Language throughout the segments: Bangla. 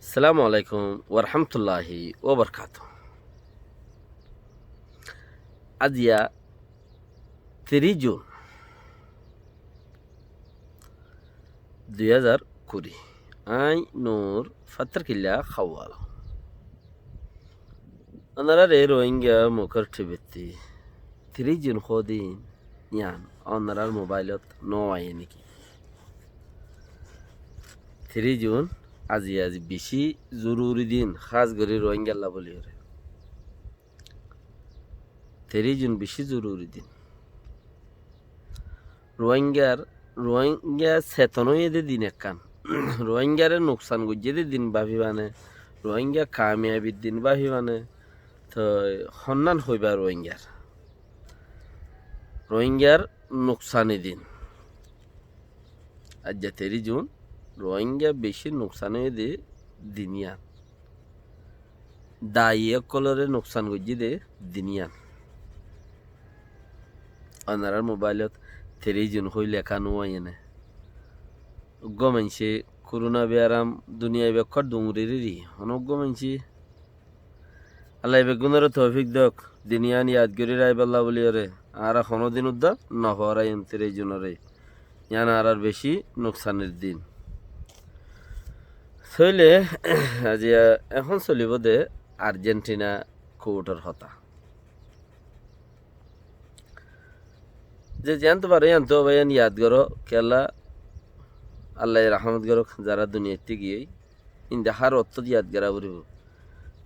আসসালামু আলাইকুম ওরহামতুল্লাহি ওবরকাত। আজিয়া 30 জুন 2020 আই নূর ফাত্তার কিল্লা খাওয়াল অনারা রে রোহিঙ্গা মুখর ঠিবেত্তি 30 জুন খদিন ইয়ান অনারার মোবাইলত নো আই নাকি 30 জুন আজি বেশি জরুরি দিন খাস করে রোহিঙ্গা বলি 30 জুন বেশি জরুরি দিন রোহিঙ্গা চেতনই এদের দিন একখান রোহিঙ্গারে নোকসান গুজিয়ে দিন ভাবিবানে রোহিঙ্গা কামিয়াবির দিন ভাবিবানে তো সন্ধান হইবা রোহিঙ্গার নোকসানি দিন আজ 30 জুন রোহিঙ্গা বেশি নোকসান হয়ে দে দিনিয়ান দায়ী কলরে নোকসান গুজি দে দিনিয়ান অনারার মোবাইলত 30 জুন হই লেখা নোয়াইনে গমাইছে করোনা বেয়ারাম দুনিয়ায় বেকর ডুংরিরি অনগ্য মানছি আল্লাহ বেগুনের তৌফিক দক দিনিয়ান ইয়াদগিরি রাইবাল্লাহ বলি রে আর কোনো দিন উদ্দা নহরাই 30 জুনরে ইয়ান আর বেশি নোকসানের দিন চলে আজি এখন চলিব দে আর্জেন্টিনা কোর্টের হতা যে জানতে পারে জানতো ভাইয়ান ইয়াদ করো কেলা আল্লাহ রহমত করো যারা দুনিয়াতে গিয়ে ইন্দাহার অর্থ ইয়াদ করা বলিব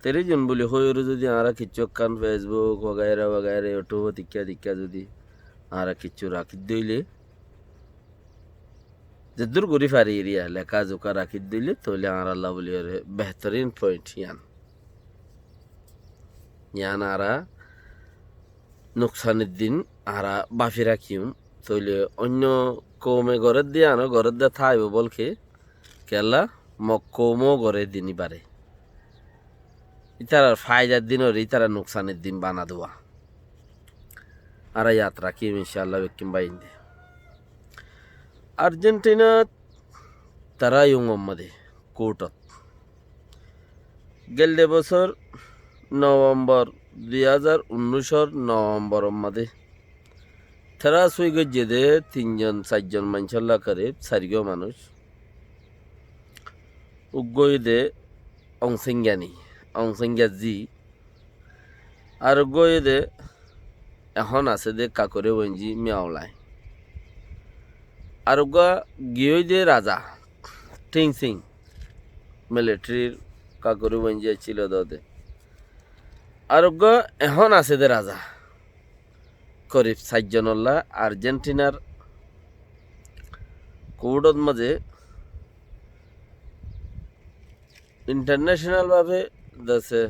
30 জুন বলি হইর যদি আরা কিচ্ছু কান ফেসবুক ওগাইরা ইউটিউব দিক্কা যদি আরা কিচ্ছু রাখি দইলে যে দূর করি ফারি এরিয়া লেখা জোকা রাখি দিলে তাহলে আর আল্লাহ বলি বেহতরিন পয়েন্ট ইয়ান আরা নোকসানের দিন আরা বাফি রাখিম তাহলে অন্য কৌমে ঘরের দিয়ে আনো ঘরের দিয়ে থাইব বলকে কেলা কৌমও ঘরে দিনই পারে ইতার ফায়দার দিন ওর ইতারা নোকসানের দিন বানা দেওয়া আর ইয়াত রাখিম ইনশাআল্লাহ বেকিম বাইন্দে আর্জেন্টিনা তারা ইউমদে কোর্টত গেলদে বছর নভেম্বর 2019 নভেম্বর মধ্যে তারা সুই গিয়ে দে 3-4 মানুষল্লা করে 4 মানুষ উগই দে অংসেঙ্গা জি আর গই দে এখন আছে দে কাকরে ওঞ্জি মিয়াওলায় আর গিয়ে দে রাজা টিং সিং মিলিটারির কাকরে ওঞ্জি ছিল দে আর এখন আছে দে রাজা করিব 4 জনল্লা আর্জেন্টিনার কোর্টত মাঝে ইন্টারন্যাশনাল ভাবে দাসে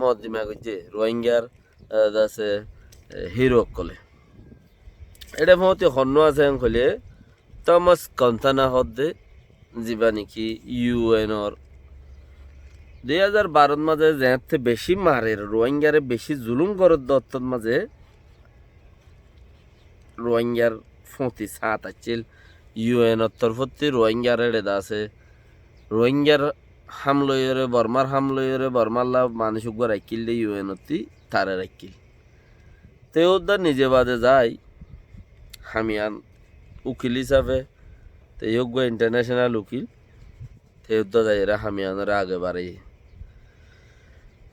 মদিমা গজে রোহিঙ্গার দাসে হিরো কলে এটা মতে হন্য আছে কলে তমাস কন্তানা হদে যিবা নেকি ইউএনর 2012 মাঝে যেতে বেশি মারের রোহিঙ্গারে বেশি জুলুম করত দত্তর মাঝে রোহিঙ্গার 37 আছিল ইউএনর তরফতে রোহিঙ্গার এডা আছে রোহিঙ্গার হামলয়রে বর্মাল্লা মানুষ রাখিল দে ইউএনতি তারে রাখিল তেউদ্দা নিজে বাদে যায় হামিয়ান উকিল হিসাবে তেয়োগ্য ইন্টারন্যাশনাল উকিল তেউদ্দা যায় এরা হামিয়ানের আগে বাড়ে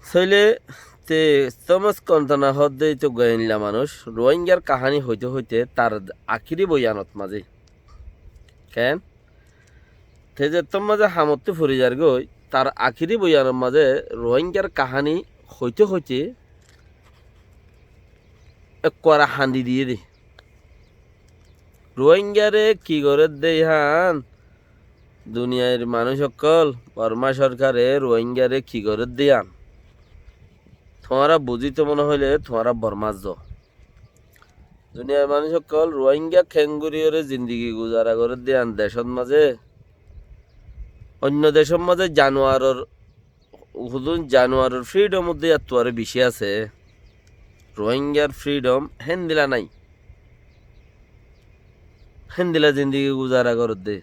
সইলে তে তমস কন্তনা হদ্দে তো গাইনলা মানুষ রোহিঙ্গার কাহানি হইতে হইতে তার আখিরি বয়ানত মাঝে কেন তে যে তোর মাঝে হামতে ফুরি যার গই তার আখিরি বয়ানের মাঝে রোহিঙ্গার কাহানি হইতে হইতে করা হান্দি দিয়ে দে রোহিঙ্গারে কি করে দেই হান দুনিয়ার মানুষ সকল বর্মা সরকারে রোহিঙ্গারে কি করে দিয়ান তোমারা বুঝিতে মনে হইলে তোমারা বর্মাজ দুনিয়ার মানুষ সকল রোহিঙ্গা খেঙ্গুরিয়রে জিন্দিগি গুজারা করে দিয়ান দেশের মাঝে অন্য দেশের মাঝে জানুয়ারের ফ্রিডম মধ্যে এত আরে বেশি আছে রোহিঙ্গার ফ্রিডম হেন্দিলা নাই হেন্দিলা জিন্দিগি গুজারা করে দে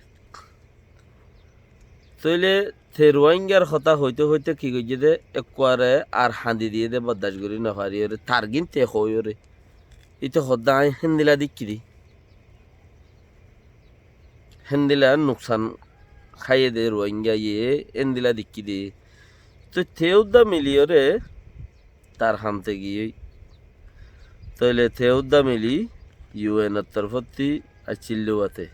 তইলে থে রোহিঙ্গার কথা হইতে হইতে কি কইছে দে একবারে আর হাঁদি দিয়ে দে বদাস করি নহারি ওরে তার গিনতে হই ওরে ইতো হদ্দায় হেন্দিলা দিক্কি দি হেন্দিলা নুকসান খাইয়ে দে রোহিঙ্গা ইয়ে এন্দিলা দিক্কি দি তো থেউদ্দা মিলি ওরে তার হামতে গিয়ে তইলে থেউদ্দা মিলি ইউএনের তরফতি আর চিল্লুয়াতে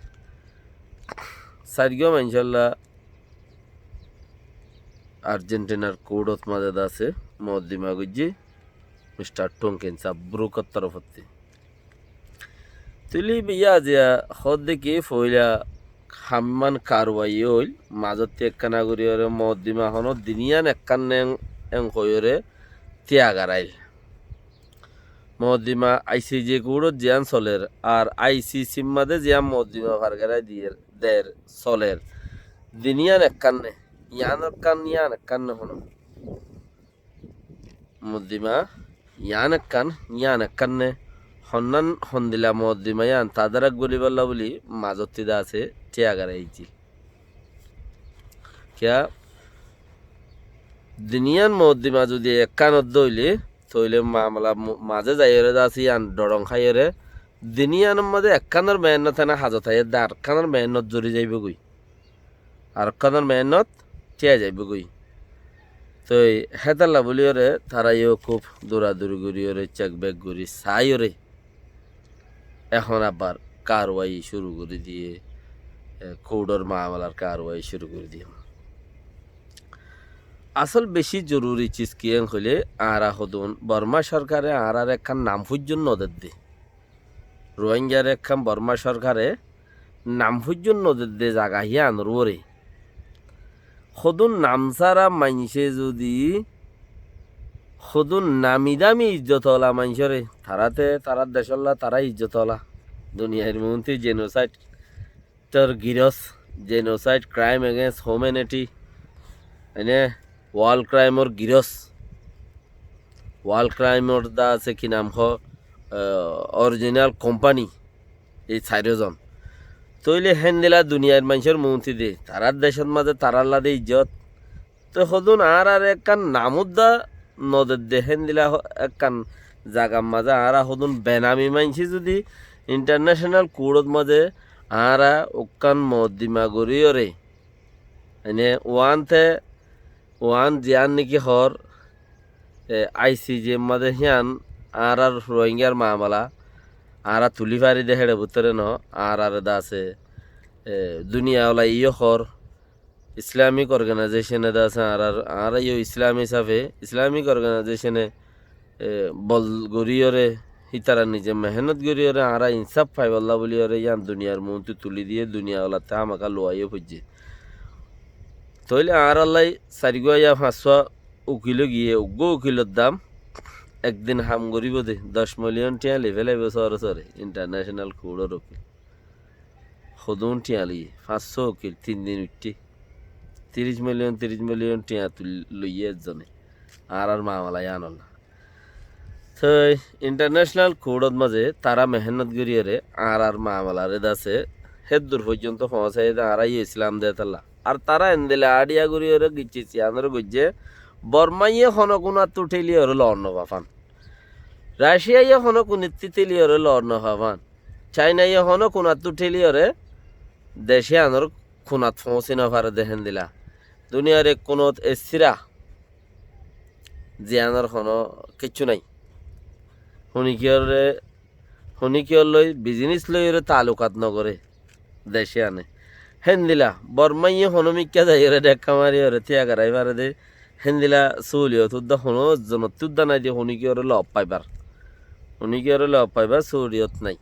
সারিগম ইনশাল্লাহ আর্জেন্টিনার কোডত মাঝে আছে মদ্দিমা গুজি মিস্টার টঙ্কেন সাব্রুকর তরফতি তুলি বিয়া জিয়া হদ দেখি ফইলা হাম্মান কারওয়াই হইল মাজতে একখানা করি ওরে মদ্দিমা হনো দিনিয়ান একখান এং কইরে ত্যাগারাইল মদ্দিমা আইসিজি কোডত জিয়ান চলের আর আইসিসি মাঝে জিয়া মদ্দিমা ফারগারাই দিয়ে দের চলের দিনিয়ান একখানে ইয়ান একখান হনো মদ্দিমা ইয়ান একখানে হন্নান হন্দিলা মদ্দিমা ইয়ান তাদারাক গলিবাল্লা বলি মাজতিদা আছে টিয়াগারাইছি কিয়া দিনিয়ান মদ্দিমা যদি একখানত দইলে তইলে মামলা মাঝে যাইরে আছে ইয়ান ডরং খাইরে দিনিয়ানের মাঝে একখানের মেহনত না হাজত হাই আর খানের মেহনত জড়ি যাইব গই আর খানের মেহনত টিয়া যাইব গই তো হেতাল্লা বলি ওরে তারাইও খুব দৌড়াদৌড়ি করি ওরে চেক ব্যাক করি চাই ওরে এখন আবার কারওয়াই শুরু করে দিয়ে কোডর মামলার কারওয়াই শুরু করে দিয়ে আসল বেশি জরুরি চিজ কি হইলে আরা হদুন বর্মা সরকারে আর একখান নাম হুজ্জন নদের দে রোহিঙ্গার একখান বর্মা সরকারে নাম হুজ্জন নদের দে জাগা হিয়া আনর ওরে সদুন নামসারা মাইনসে যদি সদুন নামি দামি ইজ্জত হলা মাইনসরে তারার দেশল্লা তারা ইজ্জত হলা দুনিয়ার মন্ত্রী জেনোসাইড তোর গিরস জেনোসাইড ক্রাইম এগেন্স্ট হিউম্যানিটি এনে ওয়াল ক্রাইমর গিরস ওয়াল ক্রাইমর দা আছে কি নাম অরিজিনাল কোম্পানি এই চারিজন তইলে হেন্দিলা দুনিয়ার মানুষের মন্ত্রী দে তারার দেশের মাঝে তারার লাদে ইজ্জত তো সদুন আর একখান নামুদ্দা নদের দে হেন্দিলা একখান জাগার মাঝে আর সদুন বেনামি মানছি যদি ইন্টারন্যাশনাল কোর্টত মাঝে আর ওকান মদ্দিমা গরিয়রে এনে ওয়ান জিয়ান নাকি হর আইসিজি মাঝে হিয়ান আর রোহিঙ্গার মামলা আর তুলি ফারি দে হেড়ে ভিতরে ন আর দা আছে দুনিয়াওয়ালা ইয়ে হর ইসলামিক অর্গানাইজেশনে দা আছে আর ইয়ে ইসলামিক অর্গানাইজেশনে বল গরিয়রে হিতারা নিজে মেহনত গরিয়রে আর ইনসাফ পাইবল্লা বলি ওরে ইয়ান দুনিয়ার মন্ত্রী তুলি দিয়ে দুনিয়াওয়ালাতে আমাকে লোয়াইয়ে খুঁজছে তইলে আর আল্লাহ চারিগুয়া 500 উকিল গিয়ে উকিলের দাম একদিন হাম করিব দে 10 মিলিয়ন টিয়া লেভেল আইব সরে ইন্টারন্যাশনাল কোর্টের উকিল সদুন টিয়া লিয়ে 500 উকিল 3 দিন উঠতে 30 মিলিয়ন টিয়া লইয়ে একজনে আর মামলায় আনল না তো ইন্টারন্যাশনাল কোর্টের মাঝে তারা মেহনত করিয়ে আর মামলারে দাসে হেদুর পর্যন্ত পৌঁছাই আর ইসলাম দে তাল্লা আর তারা এনদিলে আডিয়া করিয়ে গিচ্ছি চিয়ানোর গজ্জে বর্মাইয়ে হনকুনাত উঠেলি ওর লড়ন ভাফান রাশিয়াইয়ে হনকুনিত্তি তেলি ওর লড়ন ভাফান চাইনাইয়ে হনকুনাত উঠেলি ওরে দেশে আনোর খুনাত পৌঁছি না পারে দেখেন দিলা দুনিয়ার এক কোনত এসিরা জিয়ানোর হন কিচ্ছু নাই শুনিকিয়র লই বিজনেস লই ওরে তালুকাত নগরে দেশে আনে হেন্দিলা বর্মাইয়ে হনমিকা যাই ওরে দেখা মারি ওরে তিয়াগারাই পারে দে হেন্দিলা চলিও তুদ্দা হনো জন তুদ্দা নাই দিয়ে শুনিকিয়র লব পাইবার চলিয়ত নাই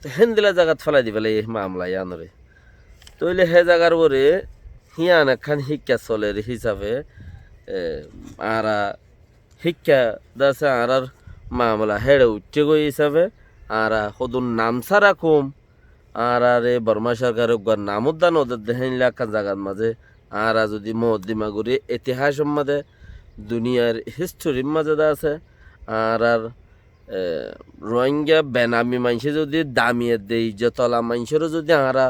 তো হেন্দিলা জায়গাত ফেলাই দি পেলাই মামলাই আনরে তইলে হে জায়গার ওরে হিয়ান একখান শিক্ষা চলে হিসাবে আর শিক্ষা দাসে আর মামলা হেড়ে উঠে গই হিসাবে আর সদুন নাম ছাড়া কম আর বর্মা সরকার নামুদ্দান ওদের দেখেন একখান জায়গার মাঝে আর যদি মহদ্দিমা করি ইতিহাসের মাঝে দুনিয়ার হিস্টোরির মাঝে আছে আর রোহিঙ্গা বেনামি মানুষে যদি দামিয়ে দেই যতলা মানুষেরও যদি আরা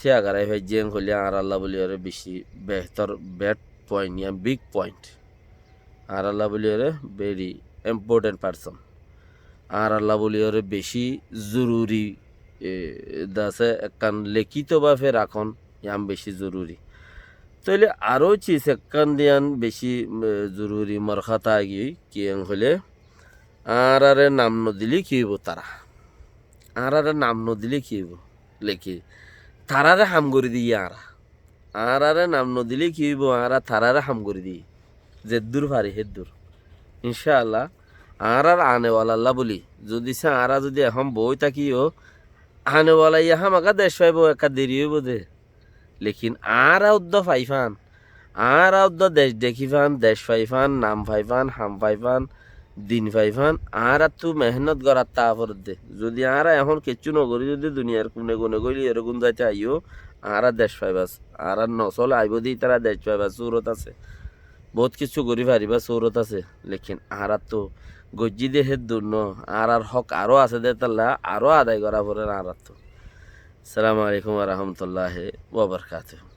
থে আগারাই ভাই জেং হলে আর আল্লাহ বলি ওরে বেশি বেহতর ব্যাড পয়েন্ট ইয়া বিগ পয়েন্ট আর আল্লাহ বলি ওরে ভেরি ইম্পর্টেন্ট পারসন আর আল্লাহ বলি ওরে বেশি জরুরি দাসে একখান লিখিতভাবে রাখন ইয়াম বেশি জরুরি তাহলে আরও চিজ একখান দিয়ান বেশি জরুরি মরখাতা গিয়ে কিয়ং হলে আর নাম নদিলে কি হইব তারা আর নাম নদিলে কি হইব লেখি তারারে হাম করে দিই আর নাম নদিলে কি হইব আর তারারে হাম করে দিই যেদ্দুর পারি হেদ্দুর ইনশাআল্লাহ আর আনেওয়ালা বলি যদি সে আরা যদি এখন বই থাকিও আনেওয়ালা ইহা আমাকে দেশ পাইব একা দেরি হইব দে লেকিন আর উদ্দ ফাইফান আর উদ্দ দেশ দেখি ফান দেশ ফাইফান নাম ফাইফান হাম ফাইফান দিন ফাইফান আর তু মেহনত করার তারপর দে যদি আর এখন কিচ্ছু নগরি যদি দুনিয়ার কোনে কোনে গইলি এরকম যাইতে আইও আর দেশ পাইবাস আর নচল আইব দি তারা দেশ পাইবা চৌরত আছে বহুত কিছু করি পারিবা চৌরত আছে লেকিন আর তো গজ্জি দেহের দূর ন আর হক আরও আছে দে তাল্লা আরও আদায় করা পরে আর তো আসসালামু আলাইকুম ওয়া রাহমাতুল্লাহি ওয়া বারাকাতুহু